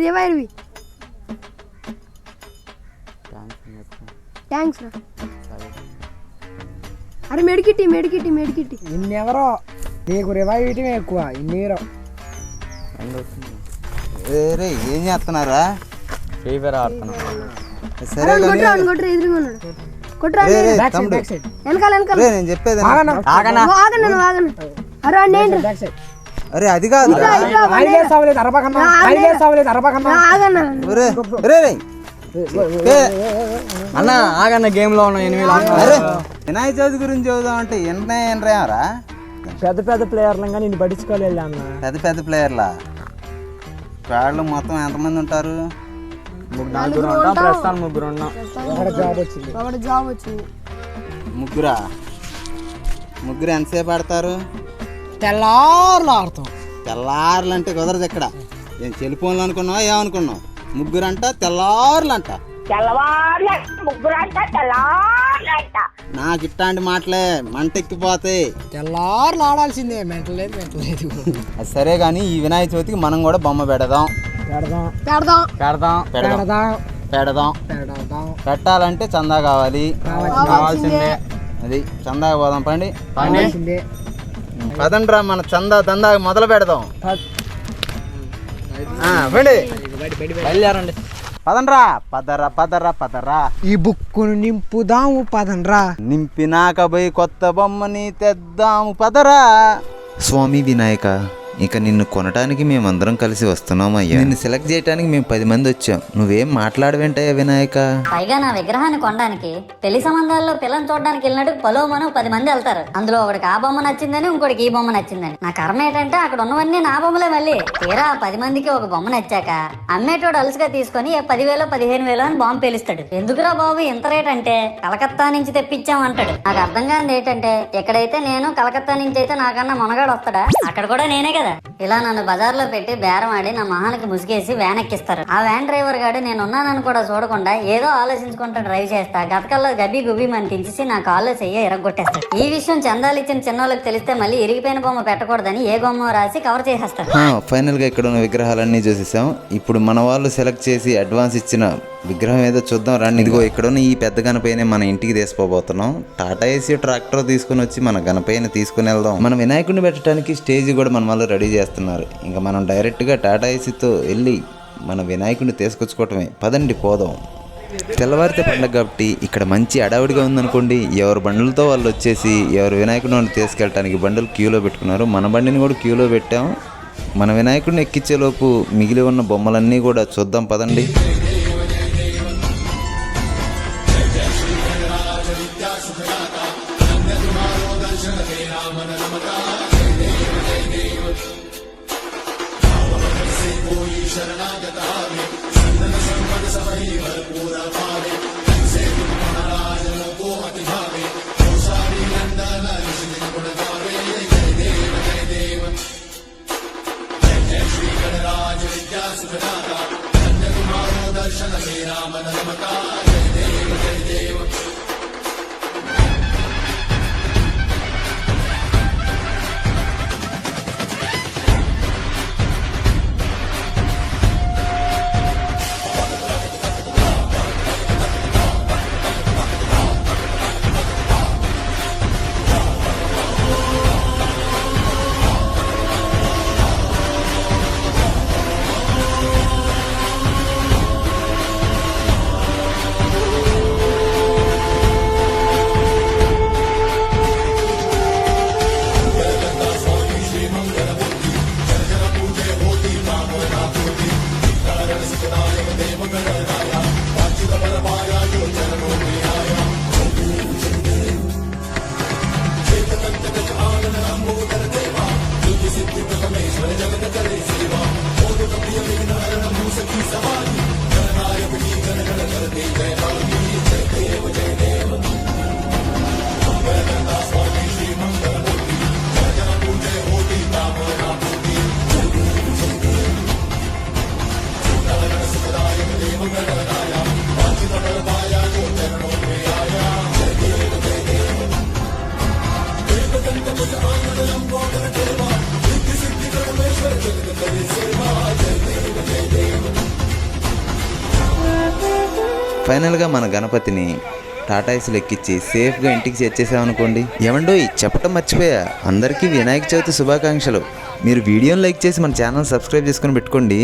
రివైర్వి. Thanks రా. అరే మెడికిట్టి. ఇన్నెవరో నీకు రివైవ్ ఇయటమే ఎక్కువ. ఇన్నీరో రే ఏం చేస్తున్నారా? ఫ్రీ ఫైర్ ఆడుతున్నా. సరే నేను చెప్పేది అరే అది కాదు అన్న ఆగన్న గేమ్ లో ఉన్న ఎనిమిది. అరే వినాయక చవితి గురించి చదువుదాం అంటే ఎంతరా? పెద్ద ప్లేయర్లు నేను పట్టించుకోలేదు అన్న. పెద్ద ప్లేయర్లా? వాళ్ళు మొత్తం ఎంతమంది ఉంటారు? నలుగురు ఉంటాం ప్రస్తుతం. ముగ్గురు ఉన్నాం. జాబ్ వచ్చింది. ముగ్గురు ఎంతసేపు ఆడతారు? తెల్లారులు ఆడతాం. తెల్లారులు అంటే కుదరదు ఇక్కడ. నేను సెల్ఫోన్లు అనుకున్నావా ఏమనుకున్నావు? ముగ్గురు అంట తెల్లారులు అంట. నాకు ఇట్లాంటి మాటలే మంటెక్కిపోతాయి. తెల్లారులు ఆడాల్సిందే. మెంటలేదు. అది సరే కానీ ఈ వినాయక చవితికి మనం కూడా బొమ్మ పెడదాం. పెట్టాలంటే చందా కావాల్సిందే. అది చందా పోదాం. పదండ్రా మన చందా దందా మొదలు పెడదాం. బయలుదేరండి. పదండ్రా. పదరా ఈ బుక్కును నింపుదాము. పదండ్రా. నింపినాక పోయి కొత్త బొమ్మని తెద్దాము. పదరా. స్వామి వినాయక, ఇక నిన్ను కొనటానికి మేమందరం కలిసి వస్తున్నామయ్యా. నిన్ను సెలెక్ట్ చేయడానికి మేము 10 మంది వచ్చాం. నువ్వేం మాట్లాడవేంటయ్యా వినాయక? పైగా నా విగ్రహాన్ని కొనడానికి పెళ్లి సంబంధాల్లో పిల్లని చూడడానికి వెళ్ళినట్టు మనం 10 మంది వెళ్తారు. అందులో ఒకడికి ఆ బొమ్మ నచ్చిందని, ఇంకోటికి ఈ బొమ్మ నచ్చిందని. నా కర్మ ఏంటంటే అక్కడ ఉన్నవన్నీ నా బొమ్మలే. మళ్ళీ తీరా 10 మందికి ఒక బొమ్మ నచ్చాక అమ్మేటోడు అలుసుగా తీసుకొని 10,000 15,000 అని బాంబు పేలిస్తాడు. ఎందుకురా బాబు ఇంత రేట్ అంటే కలకత్తా నుంచి తెప్పించాం అంటాడు. నాకు అర్థం కానిది ఏంటంటే ఎక్కడైతే నేను కలకత్తా నుంచి అయితే నాకన్నా మొనగాడు వస్తాడా, అక్కడ కూడా నేనే కదా. ఇలా నన్ను బజార్లో పెట్టి బేరం ఆడి నా మొహానికి ముసుగేసి వ్యాన్ ఎక్కిస్తారు. ఆ వ్యాన్ డ్రైవర్ గాడు నేనున్నానని కూడా చూడకుండా ఏదో ఆలోచించుకుంటూ డ్రైవ్ చేస్తా గతకల్లో గబ్బి గుబ్బి మని తించేసి నా కాల్లో చెయ్యి ఎరగొట్టేస్తాడు. ఈ విషయం చందాలు ఇచ్చిన చిన్నోళ్ళకి తెలిస్తే మళ్ళీ ఇరిగిపోయిన బొమ్మ పెట్టకూడదని ఏ బొమ్మ రాసి కవర్ చేసేస్తారు. ఫైనల్ గా ఇక్కడ ఉన్న విగ్రహాలన్నీ చూసేసాం. ఇప్పుడు మన వాళ్ళు సెలెక్ట్ చేసి అడ్వాన్స్ ఇచ్చిన విగ్రహం ఏదో చూద్దాం రండి. ఇదిగో ఇక్కడ ఉన్న ఈ పెద్ద గణపయ్యనే మన ఇంటికి తీసుకోబోతున్నాం. టాటా ఏసీ ట్రాక్టర్ తీసుకుని వచ్చి మన గణపయ్యని తీసుకుని వెళ్దాం. మన వినాయకుడిని పెట్టడానికి స్టేజ్ కూడా మన వాళ్ళు రెడీ చేస్తున్నారు. ఇంకా మనం డైరెక్ట్గా టాటా ఏసీతో వెళ్ళి మన వినాయకుడిని తీసుకొచ్చుకోవటమే. పదండి పోదాం. తెల్లవారితే పండుగ కాబట్టి ఇక్కడ మంచి అడావిడిగా ఉందనుకోండి. ఎవరు బండ్లతో వాళ్ళు వచ్చేసి ఎవరు వినాయకుడిని తీసుకెళ్ళడానికి బండ్లు క్యూలో పెట్టుకున్నారు. మన బండిని కూడా క్యూలో పెట్టాం. మన వినాయకుడిని ఎక్కించేలోపు మిగిలి ఉన్న బొమ్మలన్నీ కూడా చూద్దాం పదండి. ఫైనల్గా మన గణపతిని టాటాయిస్లు ఎక్కించి సేఫ్గా ఇంటికి చేర్చేసామనుకోండి. ఏమండోయ్ చెప్పటం మర్చిపోయా, అందరికీ వినాయక చవితి శుభాకాంక్షలు. మీరు వీడియోని లైక్ చేసి మన ఛానల్ సబ్స్క్రైబ్ చేసుకొని పెట్టుకోండి.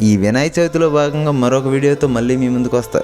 ఈ వినాయక చవితిలో భాగంగా మరొక వీడియోతో మళ్ళీ మీ ముందుకు వస్తా.